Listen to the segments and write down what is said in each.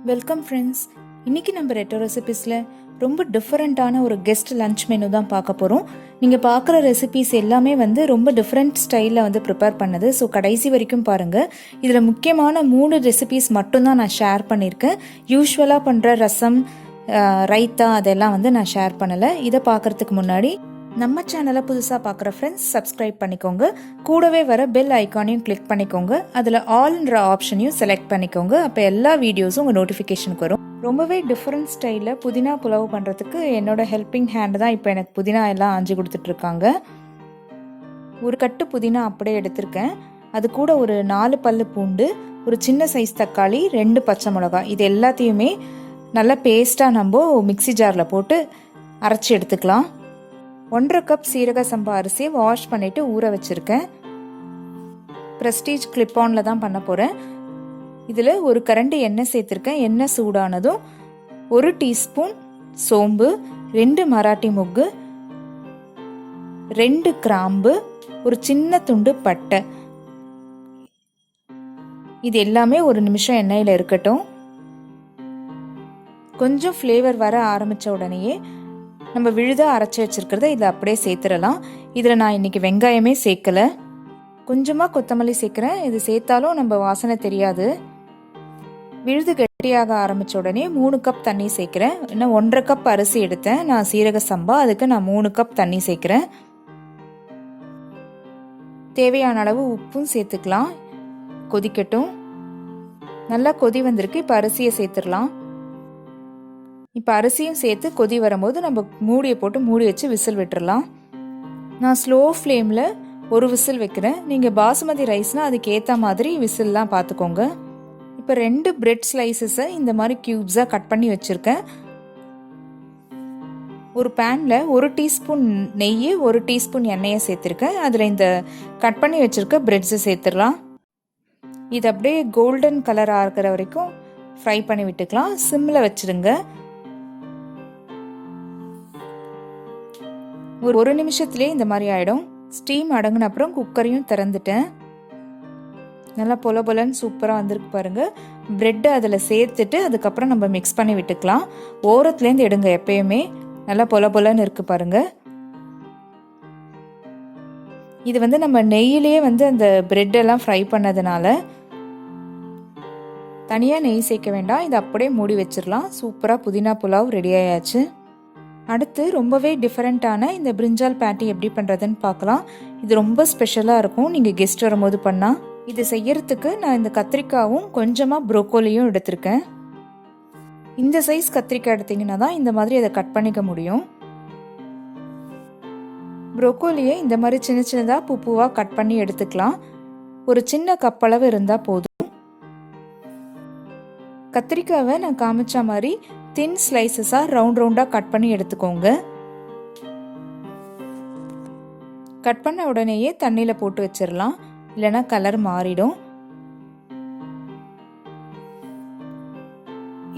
Welcome friends. இன்றைக்கி நம்ம ரெட்டோ ரெசிபீஸில் ரொம்ப டிஃப்ரெண்ட்டான ஒரு கெஸ்ட் லன்ச் மெனு தான் பார்க்க போகிறோம். நீங்கள் பார்க்குற ரெசிபீஸ் எல்லாமே ரொம்ப டிஃப்ரெண்ட் ஸ்டைலில் ப்ரிப்பேர் பண்ணது. ஸோ கடைசி வரைக்கும் பாருங்கள். இதில் முக்கியமான 3 ரெசிபீஸ் மட்டும்தான் நான் ஷேர் பண்ணியிருக்கேன். யூஸ்வலாக பண்ணுற ரசம், ரைத்தா அதெல்லாம் நான் ஷேர் பண்ணலை. இதை பார்க்குறதுக்கு முன்னாடி நம்ம சேனலை புதுசாக பார்க்குற ஃப்ரெண்ட்ஸ் சப்ஸ்கிரைப் பண்ணிக்கோங்க. கூடவே வர பெல் ஐக்கானையும் கிளிக் பண்ணிக்கோங்க. அதில் ஆல்ன்ற ஆப்ஷனையும் செலக்ட் பண்ணிக்கோங்க. அப்போ எல்லா வீடியோஸும் உங்கள் நோட்டிஃபிகேஷனுக்கு வரும். ரொம்பவே டிஃப்ரெண்ட் ஸ்டைலில் புதினா புலாவ் பண்ணுறதுக்கு என்னோட ஹெல்பிங் ஹேண்டு தான் இப்போ எனக்கு புதினா எல்லாம் ஆஞ்சு கொடுத்துட்ருக்காங்க. ஒரு கட்டு புதினா அப்படியே எடுத்திருக்கேன். அது கூட ஒரு 4 பல்லு பூண்டு, ஒரு சின்ன சைஸ் தக்காளி, 2 பச்சை மிளகாய், இது எல்லாத்தையுமே நல்லா பேஸ்ட்டாக நம்ம மிக்சி ஜாரில் போட்டு அரைச்சி எடுத்துக்கலாம். 1.5 கப் சீரக சம்பா அரிசியை வாஷ் பண்ணிவிட்டு ஊற வச்சுருக்கேன். ப்ரெஸ்டீஜ் கிளிப்பானில் தான் பண்ண போகிறேன். இதில் ஒரு கரண்டி எண்ணெய் சேர்த்துருக்கேன். எண்ணெய் சூடானதும் 1 டீஸ்பூன் சோம்பு, 2 மராட்டி மொக்கு, 2 கிராம்பு, ஒரு சின்ன துண்டு பட்டை, இது எல்லாமே ஒரு நிமிஷம் எண்ணெயில் இருக்கட்டும். கொஞ்சம் ஃப்ளேவர் வர ஆரம்பித்த உடனேயே நம்ம விழுதாக அரைச்சி வச்சுருக்கிறத இதில் அப்படியே சேர்த்துடலாம். இதில் நான் இன்றைக்கி வெங்காயமே சேர்க்கலை. கொஞ்சமாக கொத்தமல்லி சேர்க்குறேன். இது சேர்த்தாலும் நம்ம வாசனை தெரியாது. விழுது கெட்டியாக ஆரம்பித்த உடனே 3 கப் தண்ணி சேர்க்குறேன். இன்னும் 1.5 கப் அரிசி எடுத்தேன் நான், சீரக சம்பா. அதுக்கு நான் 3 கப் தண்ணி சேர்க்குறேன். தேவையான அளவு உப்பும் சேர்த்துக்கலாம். கொதிக்கட்டும். நல்லா கொதி வந்திருக்கு. இப்போ அரிசியை சேர்த்துடலாம். இப்போ அரிசியும் சேர்த்து கொதி வரும்போது நம்ம மூடியை போட்டு மூடி வச்சு விசில் விட்டுறலாம். நான் ஸ்லோ ஃப்ளேமில் ஒரு விசில் வைக்கிறேன். நீங்கள் பாசுமதி ரைஸ்னால் அதுக்கு ஏற்ற மாதிரி விசில்லாம் பார்த்துக்கோங்க. இப்போ 2 பிரெட் ஸ்லைசஸை இந்த மாதிரி க்யூப்ஸாக கட் பண்ணி வச்சுருக்கேன். ஒரு பேனில் 1 டீஸ்பூன் நெய், 1 டீஸ்பூன் எண்ணெயை சேர்த்துருக்கேன். அதில் இந்த கட் பண்ணி வச்சுருக்க பிரெட்ஸை சேர்த்துடலாம். இது அப்படியே கோல்டன் கலர் ஆகிற வரைக்கும் ஃப்ரை பண்ணி விட்டுக்கலாம். சிம்மில் வச்சுடுங்க. ஒரு நிமிஷத்துலேயே இந்த மாதிரி ஆகிடும். ஸ்டீம் அடங்கின அப்புறம் குக்கரையும் திறந்துட்டேன். நல்லா பொல பொலன்னு சூப்பராக வந்திருக்கு பாருங்கள். ப்ரெட்டை அதில் சேர்த்துட்டு அதுக்கப்புறம் நம்ம மிக்ஸ் பண்ணி விட்டுக்கலாம். ஓரத்துலேருந்து எடுங்க. எப்பயுமே நல்லா பொல பொலன்னு இருக்குது பாருங்கள். இது நம்ம நெய்யிலே அந்த ப்ரெட்டெல்லாம் ஃப்ரை பண்ணதுனால தனியாக நெய் சேர்க்க வேண்டாம். இதை அப்படியே மூடி வச்சிடலாம். சூப்பராக புதினா புலாவ் ரெடி ஆயாச்சு. அடுத்து ரொம்பவே டிஃப்ரெண்ட்டான இந்த பிரிஞ்சால் பேட்டி எப்படி பண்ணுறதுன்னு பார்க்கலாம். இது ரொம்ப ஸ்பெஷலாக இருக்கும் நீங்கள் கெஸ்ட் வரும்போது பண்ணால். இது செய்யறதுக்கு நான் இந்த கத்திரிக்காவும் கொஞ்சமாக ப்ரோக்கோலியும் எடுத்திருக்கேன். இந்த சைஸ் கத்திரிக்காய் எடுத்திங்கன்னா தான் இந்த மாதிரி அதை கட் பண்ணிக்க முடியும். ப்ரோக்கோலியை இந்த மாதிரி சின்ன சின்னதாக பூவாக கட் பண்ணி எடுத்துக்கலாம். ஒரு சின்ன கப்பளவு இருந்தால் போதும். கத்திரிக்காவை நான் காமிச்ச மாதிரி தின் ஸ்லைசஸாக ரவுண்டாக கட் பண்ணி எடுத்துக்கோங்க. கட் பண்ண உடனேயே தண்ணியில் போட்டு வச்சிடலாம், இல்லைன்னா கலர் மாறிடும்.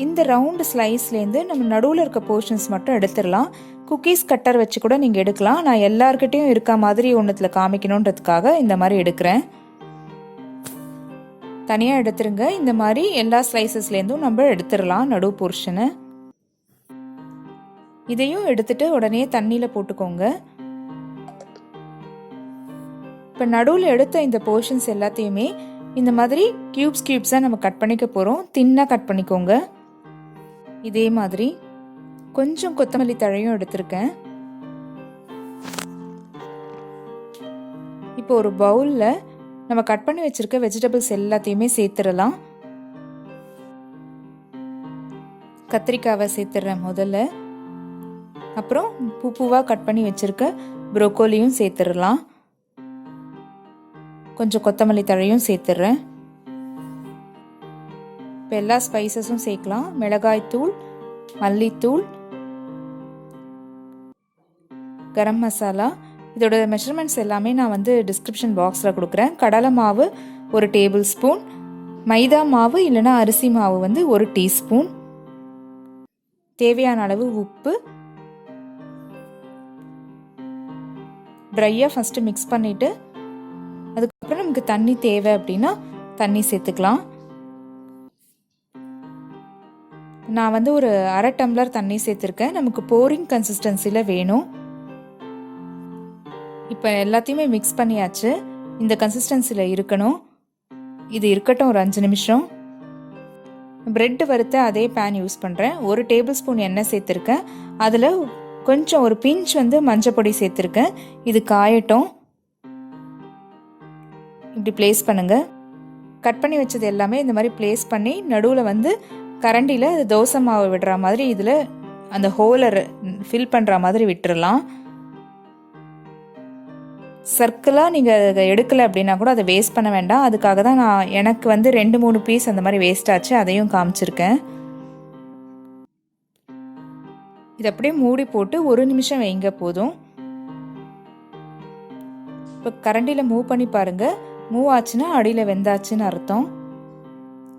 இந்த ரவுண்டு ஸ்லைஸ்லேருந்து நம்ம நடுவில் இருக்க போர்ஷன்ஸ் மட்டும் எடுத்துடலாம். குக்கீஸ் கட்டர் வச்சு கூட நீங்கள் எடுக்கலாம். நான் எல்லார்கிட்டையும் இருக்க மாதிரி ஒன்றுத்தில் காமிக்கணுன்றதுக்காக இந்த மாதிரி எடுக்கிறேன். தனியாக எடுத்துருங்க. இந்த மாதிரி எல்லா ஸ்லைசஸ்லேருந்தும் நம்ம எடுத்துடலாம் நடு போர்ஷனை. இதையும் எடுத்துட்டு உடனே தண்ணியில் போட்டுக்கோங்க. இப்போ நடுவில் எடுத்த இந்த போர்ஷன்ஸ் எல்லாத்தையுமே இந்த மாதிரி கியூப்ஸாக நம்ம கட் பண்ணிக்க போகிறோம். தின்னாக கட் பண்ணிக்கோங்க. இதே மாதிரி கொஞ்சம் கொத்தமல்லி தழையும் எடுத்திருக்கேன். இப்போ ஒரு பவுலில் நம்ம கட் பண்ணி வச்சிருக்க வெஜிடபிள்ஸ் எல்லாத்தையுமே சேர்த்துடலாம். கத்திரிக்காவை சேர்த்துடுறேன் முதல்ல. அப்புறம் பூவாக கட் பண்ணி வச்சிருக்க ப்ரோக்கோலியும் சேர்த்துடலாம். கொஞ்சம் கொத்தமல்லி தழையும் சேர்த்துடுறேன். இப்போ எல்லா ஸ்பைசஸும் சேர்க்கலாம். மிளகாய்த்தூள், மல்லித்தூள், கரம் மசாலா. இதோட மெஷர்மெண்ட்ஸ் எல்லாமே நான் டிஸ்கிரிப்ஷன் பாக்ஸில் கொடுக்குறேன். கடலை மாவு 1 டேபிள் ஸ்பூன், மைதா மாவு இல்லைன்னா அரிசி மாவு 1 டீஸ்பூன், தேவையான அளவு உப்பு. ட்ரையாக ஃபஸ்ட்டு மிக்ஸ் பண்ணிவிட்டு அதுக்கப்புறம் நமக்கு தண்ணி தேவை அப்படின்னா தண்ணி சேர்த்துக்கலாம். நான் வந்து ஒரு அரை டம்ளர் தண்ணி சேர்த்துருக்கேன். நமக்கு போரிங் கன்சிஸ்டன்சியில் வேணும். இப்போ எல்லாத்தையுமே மிக்ஸ் பண்ணியாச்சு. இந்த கன்சிஸ்டன்சியில் இருக்கணும். இது இருக்கட்டும் ஒரு 5 நிமிஷம். பிரெட் வறுத்த அதே பேன் யூஸ் பண்ணுறேன். 1 டேபிள் ஸ்பூன் எண்ணெய் சேர்த்துருக்கேன். அதில் கொஞ்சம் ஒரு பிஞ்ச் வந்து மஞ்சள் பொடி சேர்த்துருக்கேன். இது காயட்டும். இப்படி ப்ளேஸ் பண்ணுங்கள். கட் பண்ணி வச்சது எல்லாமே இந்த மாதிரி ப்ளேஸ் பண்ணி நடுவில் வந்து கரண்டியில் தோசை மாவு விடுற மாதிரி இதில் அந்த ஹோலை ஃபில் பண்ணுற மாதிரி விட்டுறலாம். சர்க்கிளாக நீங்கள் அதை எடுக்கலை அப்படின்னா கூட அதை வேஸ்ட் பண்ண வேண்டாம். அதுக்காக தான் எனக்கு வந்து 2-3 பீஸ் அந்த மாதிரி வேஸ்ட் ஆச்சு, அதையும் காமிச்சிருக்கேன். இதை அப்படியே மூடி போட்டு 1 நிமிஷம் வைங்க போதும். இப்போ கரண்டியில் மூவ் பண்ணி பாருங்கள். மூவ் ஆச்சுன்னா அடியில் வெந்தாச்சுன்னு அர்த்தம்.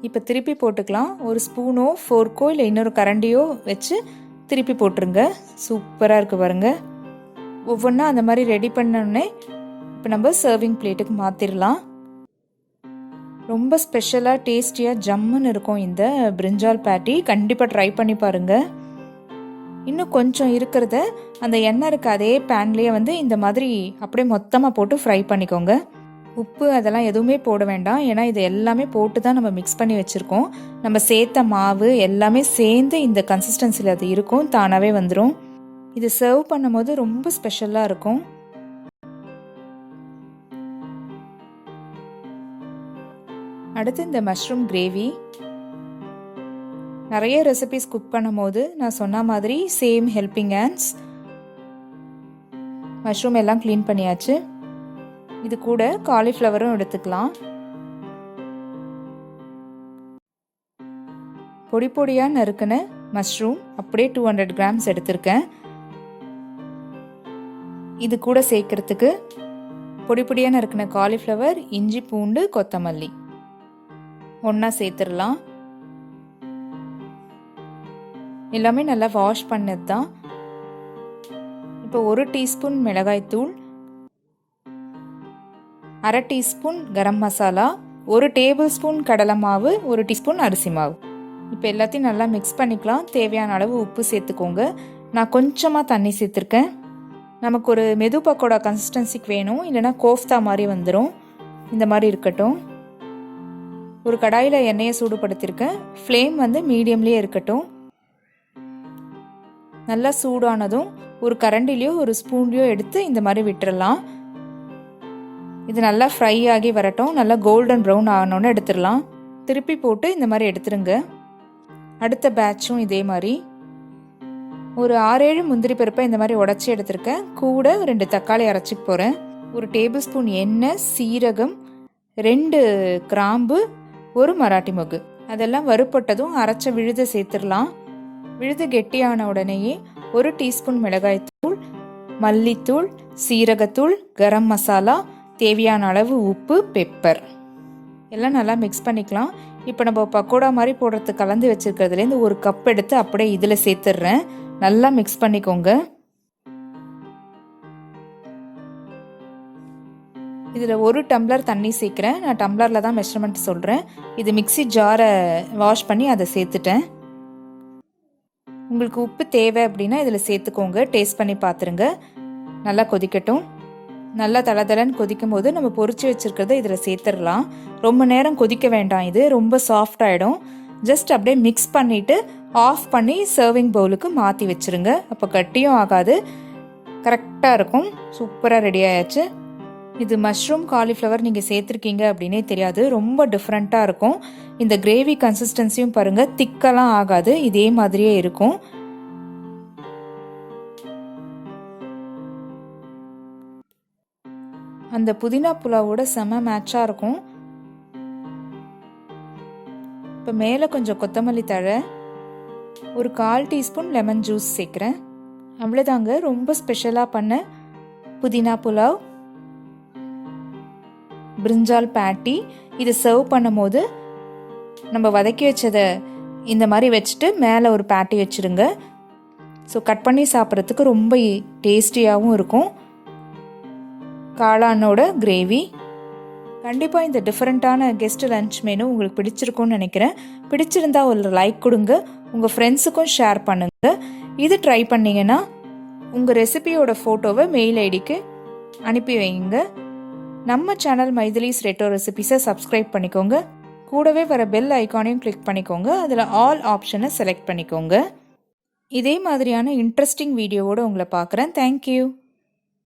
இப்போ திருப்பி போட்டுக்கலாம். ஒரு ஸ்பூனோ ஃபோர்க்கோ இல்லை இன்னொரு கரண்டியோ வச்சு திருப்பி போட்டுருங்க. சூப்பராக இருக்குது பாருங்கள். ஒவ்வொன்றா அந்த மாதிரி ரெடி பண்ணோடனே இப்போ நம்ம சர்விங் பிளேட்டுக்கு மாற்றிடலாம். ரொம்ப ஸ்பெஷலாக டேஸ்டியாக ஜம்முன்னு இருக்கும் இந்த பிரிஞ்சால் பேட்டி. கண்டிப்பாக ட்ரை பண்ணி பாருங்கள். இன்னும் கொஞ்சம் இருக்கிறத அந்த எண்ணெய் இருக்க அதே பேன்லேயே வந்து இந்த மாதிரி அப்படியே மொத்தமாக போட்டு ஃப்ரை பண்ணிக்கோங்க. உப்பு அதெல்லாம் எதுவுமே போட வேண்டாம். ஏன்னா இது எல்லாமே போட்டு தான் நம்ம மிக்ஸ் பண்ணி வச்சுருக்கோம். நம்ம சேர்த்த மாவு எல்லாமே சேர்ந்து இந்த கன்சிஸ்டன்சியில் அது இருக்கும், தானாகவே வந்துடும். இது சர்வ் பண்ணும் போது ரொம்ப ஸ்பெஷலாக இருக்கும். அடுத்து இந்த மஷ்ரூம் கிரேவி. நிறைய ரெசிபிஸ் குக் பண்ணும் போது நான் சொன்ன மாதிரி சேம் ஹெல்பிங் ஹேண்ட்ஸ். மஷ்ரூம் எல்லாம் க்ளீன் பண்ணியாச்சு. இது கூட காலிஃப்ளவரும் எடுத்துக்கலாம். பொடி பொடியாக நறுக்கின மஷ்ரூம் அப்படியே 200 கிராம்ஸ் எடுத்திருக்கேன். இது கூட சேர்க்கறதுக்கு பொடி பொடியாக நறுக்கின காலிஃப்ளவர், இஞ்சி, பூண்டு, கொத்தமல்லி ஒன்றா சேர்த்துடலாம். எல்லாமே நல்லா வாஷ் பண்ணது தான். இப்போ 1 டீஸ்பூன் மிளகாய்த்தூள், 1/2 teaspoon garam masala, 1 table spoon கடலை மாவு, 1 டீஸ்பூன் அரிசி மாவு. இப்போ எல்லாத்தையும் நல்லா மிக்ஸ் பண்ணிக்கலாம். தேவையான அளவு உப்பு சேர்த்துக்கோங்க. நான் கொஞ்சமாக தண்ணி சேர்த்துருக்கேன். நமக்கு ஒரு மெது பக்கோடா கன்சிஸ்டன்சிக்கு வேணும், இல்லைனா கோஃப்தா மாதிரி வந்துடும். இந்த மாதிரி இருக்கட்டும். ஒரு கடாயில் எண்ணெயை சூடுபடுத்தியிருக்கேன். ஃப்ளேம் வந்து மீடியம்லேயே இருக்கட்டும். நல்லா சூடானதும் ஒரு கரண்டிலையோ ஒரு ஸ்பூன்லையோ எடுத்து இந்த மாதிரி விட்டுறலாம். இது நல்லா ஃப்ரை ஆகி வரட்டும். நல்லா கோல்டன் ப்ரௌன் ஆகணுன்னு எடுத்துடலாம். திருப்பி போட்டு இந்த மாதிரி எடுத்துருங்க. அடுத்த பேட்சும் இதே மாதிரி. ஒரு 6-7 முந்திரி பருப்பை இந்த மாதிரி உடச்சி எடுத்திருக்கேன். கூட 2 தக்காளி அரைச்சிக்க போகிறேன். ஒரு டேபிள் ஸ்பூன் எண்ணெய், சீரகம், 2 கிராம்பு, 1 மராட்டி மொகு. அதெல்லாம் வறுப்பட்டதும் அரைச்ச விழுதை சேர்த்துடலாம். விழுது கெட்டியான உடனேயே 1 டீஸ்பூன் மிளகாய்த்தூள், மல்லித்தூள், சீரகத்தூள், கரம் மசாலா, தேவையான அளவு உப்பு, பெப்பர் எல்லாம் நல்லா மிக்ஸ் பண்ணிக்கலாம். இப்போ நம்ம பக்கோடா மாதிரி போடுறதுக்கு கலந்து வச்சுருக்கிறதுலேருந்து 1 கப் எடுத்து அப்படியே இதில் சேர்த்துடுறேன். நல்லா மிக்ஸ் பண்ணிக்கோங்க. இதில் 1 டம்ளர் தண்ணி சேர்க்குறேன். நான் டம்ளரில் தான் மெஷர்மெண்ட் சொல்கிறேன். இது மிக்ஸி ஜாரை வாஷ் பண்ணி அதை சேர்த்துட்டேன். உங்களுக்கு உப்பு தேவை அப்படின்னா இதில் சேர்த்துக்கோங்க. டேஸ்ட் பண்ணி பார்த்துருங்க. நல்லா கொதிக்கட்டும். நல்லா தளதளன்னு கொதிக்கும் போது நம்ம பொரிச்சு வச்சுருக்கிறத இதில் சேர்த்துடலாம். ரொம்ப நேரம் கொதிக்க வேண்டாம், இது ரொம்ப சாஃப்ட் ஆகிடும். ஜஸ்ட் அப்படியே மிக்ஸ் பண்ணிவிட்டு ஆஃப் பண்ணி சர்விங் பவுலுக்கு மாற்றி வச்சுருங்க. அப்போ கட்டியும் ஆகாது, கரெக்டாக இருக்கும். சூப்பராக ரெடி ஆயாச்சு. இது மஷ்ரூம் காலிஃப்ளவர் நீங்கள் சேர்த்துருக்கீங்க அப்படின்னே தெரியாது. ரொம்ப டிஃப்ரெண்ட்டாக இருக்கும். இந்த கிரேவி கன்சிஸ்டன்சியும் பாருங்கள், திக்கெல்லாம் ஆகாது, இதே மாதிரியே இருக்கும். அந்த புதினா புலாவோட செம மேட்சாக இருக்கும். இப்போ மேலே கொஞ்சம் கொத்தமல்லி தழை, ஒரு 1/4 டீஸ்பூன் லெமன் ஜூஸ் சேர்க்குறேன். அவ்வளோதாங்க, ரொம்ப ஸ்பெஷலாக பண்ண புதினா புலாவ் பிரிஞ்சால் பேட்டி. இதை சர்வ் பண்ணும் போது நம்ம வதக்கி வச்சதை இந்த மாதிரி வச்சுட்டு மேலே ஒரு பேட்டி வச்சுருங்க. ஸோ கட் பண்ணி சாப்பிட்றதுக்கு ரொம்ப டேஸ்டியாகவும் இருக்கும். காளானோட கிரேவி. கண்டிப்பாக இந்த டிஃப்ரெண்ட்டான கெஸ்ட் லன்ச் மெனு உங்களுக்கு பிடிச்சிருக்கும்னு நினைக்கிறேன். பிடிச்சிருந்தா ஒரு லைக் கொடுங்க. உங்கள் ஃப்ரெண்ட்ஸுக்கும் ஷேர் பண்ணுங்கள். இது ட்ரை பண்ணிங்கன்னா உங்கள் ரெசிபியோட ஃபோட்டோவை மெயில் ஐடிக்கு அனுப்பி வைங்க. நம்ம சேனல் மைதிலிஸ் ரெட்ரோ ரெசிபிஸை சப்ஸ்கிரைப் பண்ணிக்கோங்க. கூடவே வர பெல் ஐக்கானையும் கிளிக் பண்ணிக்கோங்க. அதில் ஆல் ஆப்ஷனை செலக்ட் பண்ணிக்கோங்க. இதே மாதிரியான இன்ட்ரெஸ்டிங் வீடியோவோடு உங்களை பார்க்குறேன். தேங்க்யூ.